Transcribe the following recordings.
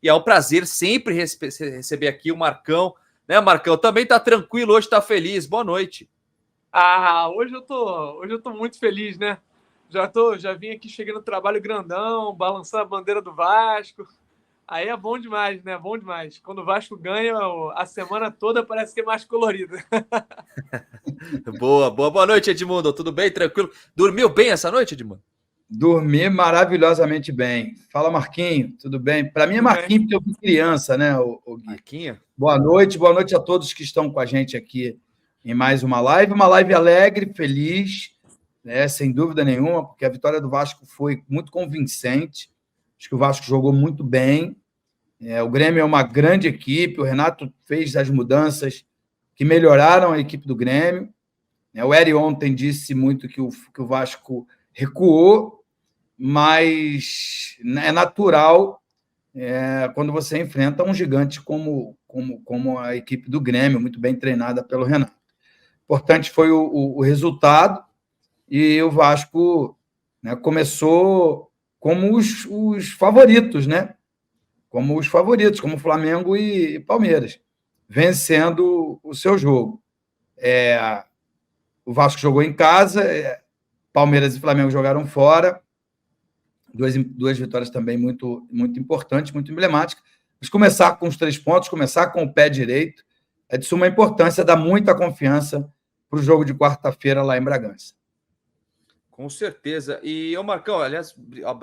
E é um prazer sempre receber aqui o Marcão. Né, Marcão? Também tá tranquilo hoje, tá feliz. Boa noite. Hoje eu tô muito feliz, né? Já vim aqui, cheguei no trabalho grandão, balançando a bandeira do Vasco. Aí é bom demais, né? Bom demais. Quando o Vasco ganha, a semana toda parece que é mais colorida. Boa noite, Edmundo. Tudo bem? Tranquilo? Dormiu bem essa noite, Edmundo? Dormi maravilhosamente bem. Fala, Marquinho, tudo bem? Para mim é Marquinho, porque eu fui criança, né, o Gui? Marquinho? Boa noite a todos que estão com a gente aqui em mais uma live alegre, feliz, né, sem dúvida nenhuma, porque a vitória do Vasco foi muito convincente. Acho que o Vasco jogou muito bem. O Grêmio é uma grande equipe, o Renato fez as mudanças que melhoraram a equipe do Grêmio. O Eri ontem disse muito que o Vasco recuou, mas é natural quando você enfrenta um gigante como a equipe do Grêmio, muito bem treinada pelo Renato. Importante foi o resultado, e o Vasco, né, começou como os favoritos, né? Como os favoritos, como Flamengo e Palmeiras, vencendo o seu jogo. O Vasco jogou em casa, Palmeiras e Flamengo jogaram fora. Duas vitórias também muito, muito importantes, muito emblemáticas. Mas começar com os 3 pontos, começar com o pé direito, é de suma importância, dá muita confiança para o jogo de quarta-feira lá em Bragança. Com certeza. E, ô Marcão, aliás,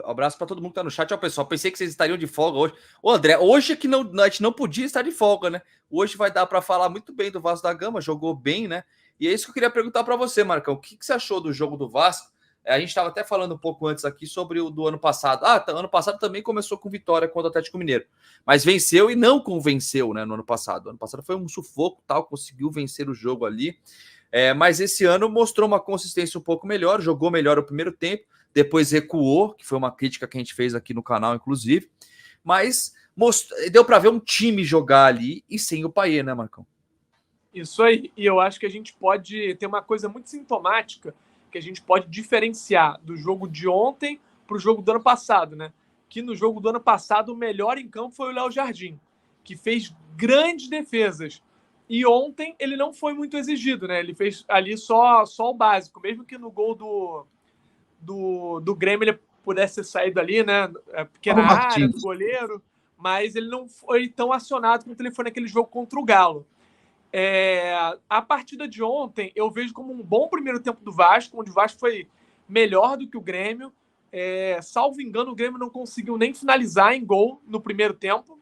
abraço para todo mundo que tá no chat. Ó, pessoal, pensei que vocês estariam de folga hoje. Ô, André, hoje que não, a gente não podia estar de folga, né? Hoje vai dar para falar muito bem do Vasco da Gama, jogou bem, né? E é isso que eu queria perguntar para você, Marcão. O que você achou do jogo do Vasco? A gente estava até falando um pouco antes aqui sobre o do ano passado. Ano passado também começou com vitória contra o Atlético Mineiro. Mas venceu e não convenceu, né, no ano passado. O ano passado foi um sufoco, tal, conseguiu vencer o jogo ali. Mas esse ano mostrou uma consistência um pouco melhor, jogou melhor o primeiro tempo, depois recuou, que foi uma crítica que a gente fez aqui no canal, inclusive. Mas deu para ver um time jogar ali e sem o Payet, né, Marcão? Isso aí. E eu acho que a gente pode ter uma coisa muito sintomática que a gente pode diferenciar do jogo de ontem para o jogo do ano passado, né? Que no jogo do ano passado o melhor em campo foi o Léo Jardim, que fez grandes defesas. E ontem ele não foi muito exigido, né? Ele fez ali só o básico, mesmo que no gol do Grêmio ele pudesse ter saído ali, né? Pequena área do goleiro, mas ele não foi tão acionado quanto ele foi naquele jogo contra o Galo. A partida de ontem eu vejo como um bom primeiro tempo do Vasco, onde o Vasco foi melhor do que o Grêmio. Salvo engano, o Grêmio não conseguiu nem finalizar em gol no primeiro tempo.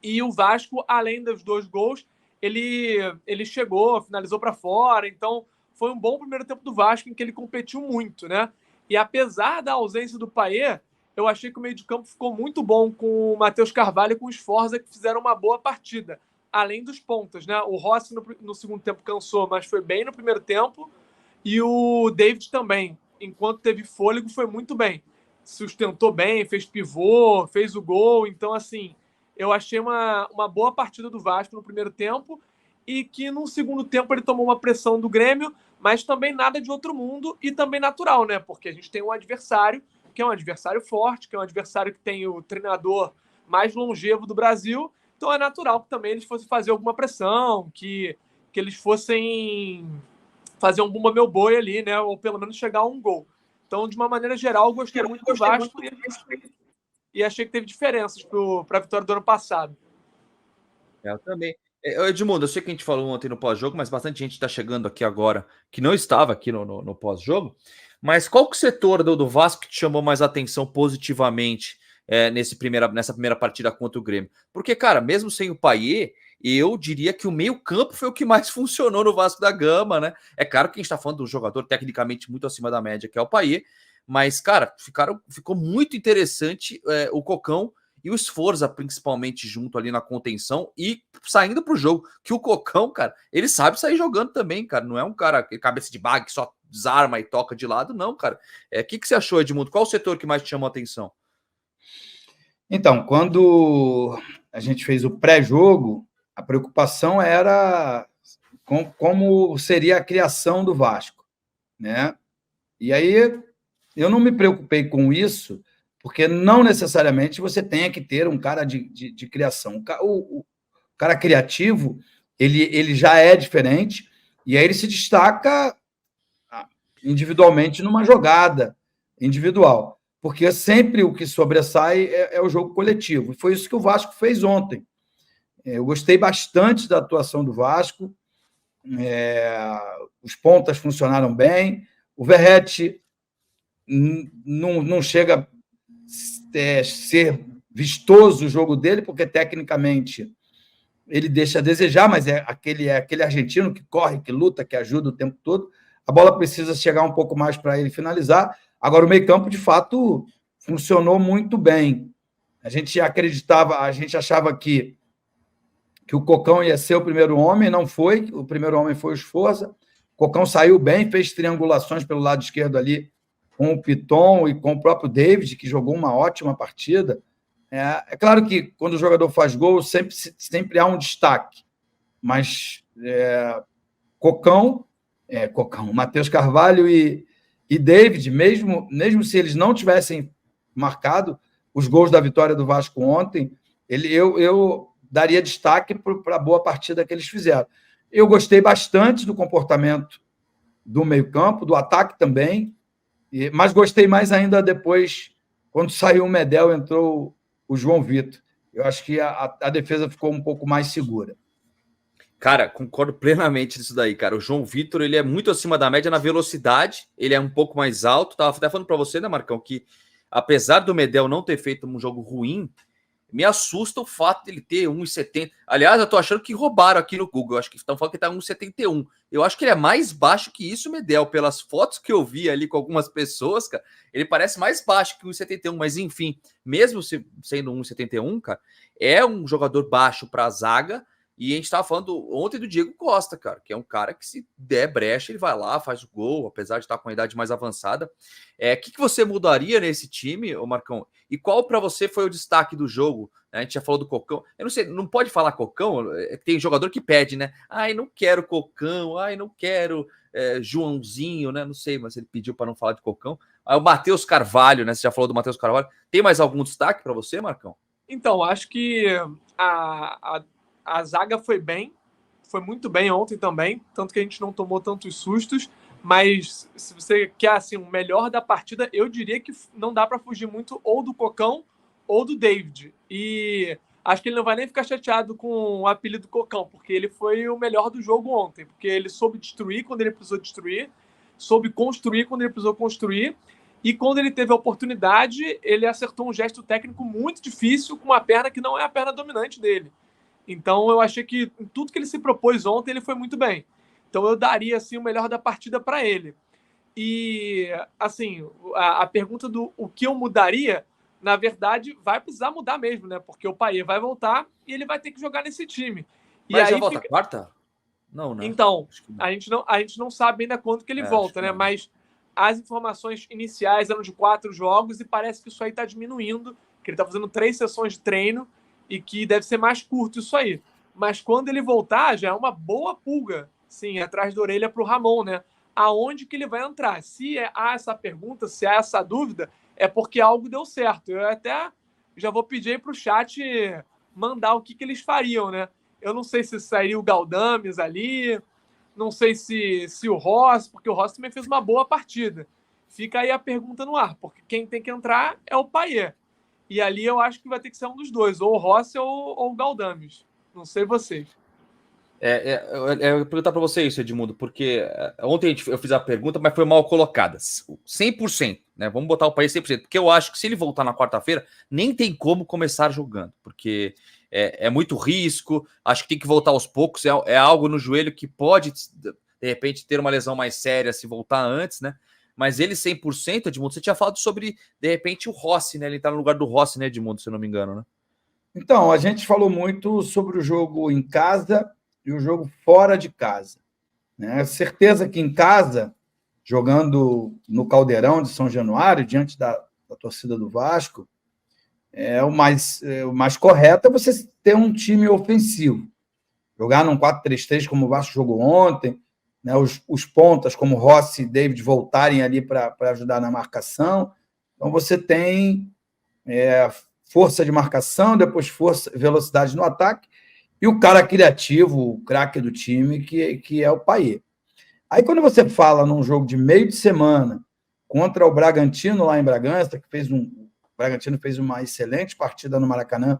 E o Vasco, além dos 2 gols, ele chegou, finalizou para fora. Então, foi um bom primeiro tempo do Vasco em que ele competiu muito, né? E apesar da ausência do Payet, eu achei que o meio de campo ficou muito bom com o Matheus Carvalho e com o Sforza, que fizeram uma boa partida. Além dos pontas, né? O Rossi no segundo tempo cansou, mas foi bem no primeiro tempo. E o David também, enquanto teve fôlego, foi muito bem. Sustentou bem, fez pivô, fez o gol. Então, assim, eu achei uma boa partida do Vasco no primeiro tempo e que no segundo tempo ele tomou uma pressão do Grêmio, mas também nada de outro mundo e também natural, né? Porque a gente tem um adversário que é um adversário forte, que é um adversário que tem o treinador mais longevo do Brasil. Então é natural que também eles fossem fazer alguma pressão, que eles fossem fazer um bumba meu boi ali, né? Ou pelo menos chegar a um gol. Então, de uma maneira geral, eu gostei muito do Vasco e achei que teve diferenças para a vitória do ano passado. Eu também. Edmundo, eu sei que a gente falou ontem no pós-jogo, mas bastante gente está chegando aqui agora que não estava aqui no pós-jogo. Mas qual que o setor do Vasco que te chamou mais atenção positivamente nessa primeira partida contra o Grêmio? Porque, cara, mesmo sem o Payet, eu diria que o meio-campo foi o que mais funcionou no Vasco da Gama, né? É claro que a gente está falando de um jogador tecnicamente muito acima da média, que é o Payet, mas, cara, ficou muito interessante o Cocão e o Sforza, principalmente, junto ali na contenção e saindo pro jogo. Que o Cocão, cara, ele sabe sair jogando também, cara. Não é um cara cabeça de bag que só desarma e toca de lado, não, cara. O que você achou, Edmundo? Qual o setor que mais te chamou a atenção? Então, quando a gente fez o pré-jogo, a preocupação era como seria a criação do Vasco, né? E aí eu não me preocupei com isso, porque não necessariamente você tenha que ter um cara de criação. O cara criativo, ele já é diferente, e aí ele se destaca individualmente numa jogada individual, porque sempre o que sobressai é o jogo coletivo. E foi isso que o Vasco fez ontem. Eu gostei bastante da atuação do Vasco, os pontas funcionaram bem, o Verratti não chega a ser vistoso o jogo dele, porque tecnicamente ele deixa a desejar, mas é aquele argentino que corre, que luta, que ajuda o tempo todo. A bola precisa chegar um pouco mais para ele finalizar. Agora, o meio-campo, de fato, funcionou muito bem. A gente achava que o Cocão ia ser o primeiro homem, não foi. O primeiro homem foi o Sforza. O Cocão saiu bem, fez triangulações pelo lado esquerdo ali com o Piton e com o próprio David, que jogou uma ótima partida. É claro que quando o jogador faz gol, sempre há um destaque, mas Cocão, Matheus Carvalho e David, mesmo se eles não tivessem marcado os gols da vitória do Vasco ontem, eu daria destaque para a boa partida que eles fizeram. Eu gostei bastante do comportamento do meio-campo, do ataque também, mas gostei mais ainda depois, quando saiu o Medel, entrou o João Vitor. Eu acho que a defesa ficou um pouco mais segura. Cara, concordo plenamente nisso daí, cara. O João Vitor, ele é muito acima da média na velocidade, ele é um pouco mais alto. Tava até falando para você, né, Marcão, que apesar do Medel não ter feito um jogo ruim, me assusta o fato dele ter 1,70. Aliás, eu tô achando que roubaram aqui no Google. Eu acho que estão falando que tá 1,71. Eu acho que ele é mais baixo que isso, Medel. Pelas fotos que eu vi ali com algumas pessoas, cara, ele parece mais baixo que 1,71. Mas enfim, mesmo sendo 1,71, cara, é um jogador baixo para a zaga. E a gente estava falando ontem do Diego Costa, cara, que é um cara que, se der brecha, ele vai lá, faz o gol, apesar de estar com a idade mais avançada. O que você mudaria nesse time, ô Marcão? E qual para você foi o destaque do jogo? A gente já falou do Cocão. Eu não sei, não pode falar Cocão? Tem jogador que pede, né? Ai, não quero Cocão, ai, não quero Joãozinho, né? Não sei, mas ele pediu para não falar de Cocão. Aí o Matheus Carvalho, né? Você já falou do Matheus Carvalho. Tem mais algum destaque para você, Marcão? Então, acho que a zaga foi muito bem ontem também, tanto que a gente não tomou tantos sustos, mas se você quer assim, o melhor da partida, eu diria que não dá para fugir muito ou do Cocão ou do David. E acho que ele não vai nem ficar chateado com o apelido Cocão, porque ele foi o melhor do jogo ontem, porque ele soube destruir quando ele precisou destruir, soube construir quando ele precisou construir, e quando ele teve a oportunidade, ele acertou um gesto técnico muito difícil com uma perna que não é a perna dominante dele. Então, eu achei que em tudo que ele se propôs ontem, ele foi muito bem. Então, eu daria, assim, o melhor da partida para ele. E, assim, a pergunta do o que eu mudaria, na verdade, vai precisar mudar mesmo, né? Porque o Payet vai voltar e ele vai ter que jogar nesse time. Mas aí já volta quarta? Não, né? Então, a gente não sabe ainda quando que ele volta, né? Mas as informações iniciais eram de 4 jogos e parece que isso aí está diminuindo, que ele está fazendo 3 sessões de treino e que deve ser mais curto isso aí. Mas quando ele voltar, já é uma boa pulga, sim, atrás da orelha para o Ramon, né? Aonde que ele vai entrar? Se há essa pergunta, se há essa dúvida, é porque algo deu certo. Eu até já vou pedir para o chat mandar o que eles fariam, né? Eu não sei se sairia o Galdames ali, não sei se o Ross, porque o Ross também fez uma boa partida. Fica aí a pergunta no ar, porque quem tem que entrar é o Payet. E ali eu acho que vai ter que ser um dos dois, ou o Rossi ou o Galdames. Não sei vocês. Eu vou perguntar para você isso, Edmundo, porque ontem eu fiz a pergunta, mas foi mal colocada. 100%, né? Vamos botar o país 100%, porque eu acho que se ele voltar na quarta-feira, nem tem como começar jogando, porque é muito risco, acho que tem que voltar aos poucos, é algo no joelho que pode, de repente, ter uma lesão mais séria se voltar antes, né? Mas ele 100%, Edmundo, você tinha falado sobre, de repente, o Rossi, né? Ele tá no lugar do Rossi, né, Edmundo, se eu não me engano, né? Então, a gente falou muito sobre o jogo em casa e o jogo fora de casa. Né? Certeza que em casa, jogando no Caldeirão de São Januário, diante da torcida do Vasco, o mais correto é você ter um time ofensivo. Jogar num 4-3-3, como o Vasco jogou ontem, né, os pontas, como Rossi e David, voltarem ali para ajudar na marcação. Então, você tem força de marcação, depois velocidade no ataque, e o cara criativo, o craque do time, que é o Payet. Aí, quando você fala num jogo de meio de semana contra o Bragantino, lá em Bragança, o Bragantino fez uma excelente partida no Maracanã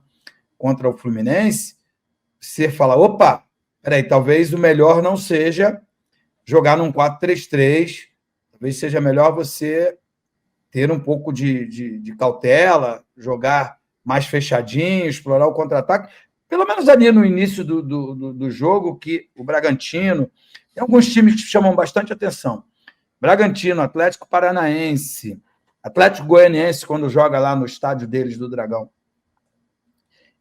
contra o Fluminense, você fala, opa, peraí, talvez o melhor não seja jogar num 4-3-3, talvez seja melhor você ter um pouco de cautela, jogar mais fechadinho, explorar o contra-ataque. Pelo menos ali no início do jogo, que o Bragantino... Tem alguns times que chamam bastante atenção. Bragantino, Atlético Paranaense, Atlético Goianiense, quando joga lá no estádio deles do Dragão.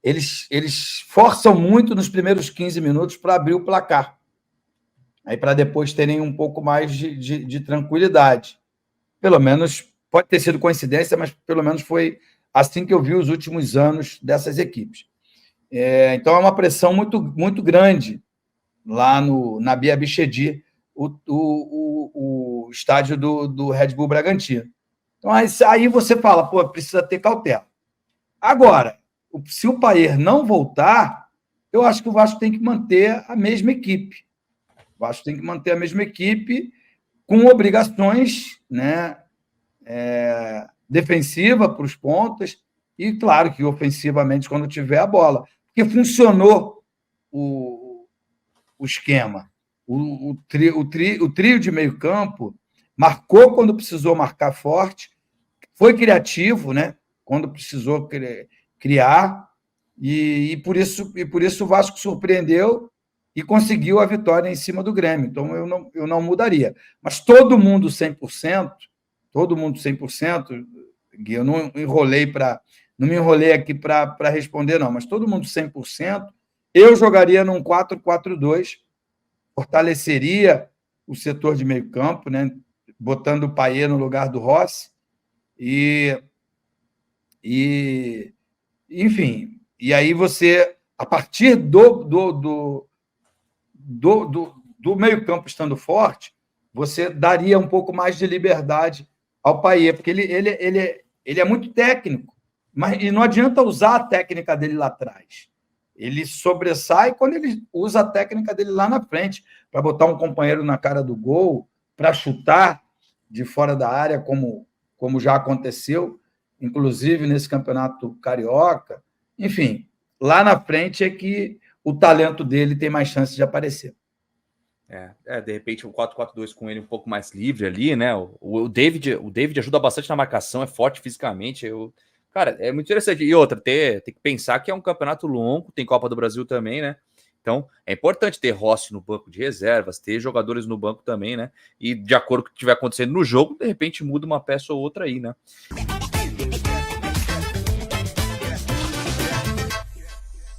Eles forçam muito nos primeiros 15 minutos para abrir o placar. Aí para depois terem um pouco mais de tranquilidade. Pelo menos, pode ter sido coincidência, mas pelo menos foi assim que eu vi os últimos anos dessas equipes. Então é uma pressão muito, muito grande lá na Bia Bichedi, o estádio do Red Bull Bragantino. Então, aí você fala, pô, precisa ter cautela. Agora, se o Payet não voltar, eu acho que o Vasco tem que manter a mesma equipe. O Vasco tem que manter a mesma equipe com obrigações, né, defensiva para os pontas e, claro, que ofensivamente quando tiver a bola. Porque funcionou o esquema. O trio de meio campo marcou quando precisou marcar forte, foi criativo, né? Quando precisou criar, e por isso o Vasco surpreendeu e conseguiu a vitória em cima do Grêmio. Então eu não mudaria. Mas todo mundo 100%, Gui, eu não me enrolei aqui para responder, não, mas todo mundo 100%, eu jogaria num 4-4-2, fortaleceria o setor de meio campo, né? Botando o Payet no lugar do Rossi. Enfim, e aí você, a partir do meio campo estando forte, você daria um pouco mais de liberdade ao Payet, porque ele é muito técnico, e não adianta usar a técnica dele lá atrás. Ele sobressai quando ele usa a técnica dele lá na frente, para botar um companheiro na cara do gol, para chutar de fora da área, como já aconteceu, inclusive nesse campeonato carioca. Enfim, lá na frente é que o talento dele tem mais chance de aparecer. De repente, um 4-4-2 com ele um pouco mais livre ali, né? O David ajuda bastante na marcação, é forte fisicamente. Cara, é muito interessante. E outra, tem que pensar que é um campeonato longo, tem Copa do Brasil também, né? Então, é importante ter Rossi no banco de reservas, ter jogadores no banco também, né? E de acordo com o que estiver acontecendo no jogo, de repente muda uma peça ou outra aí, né?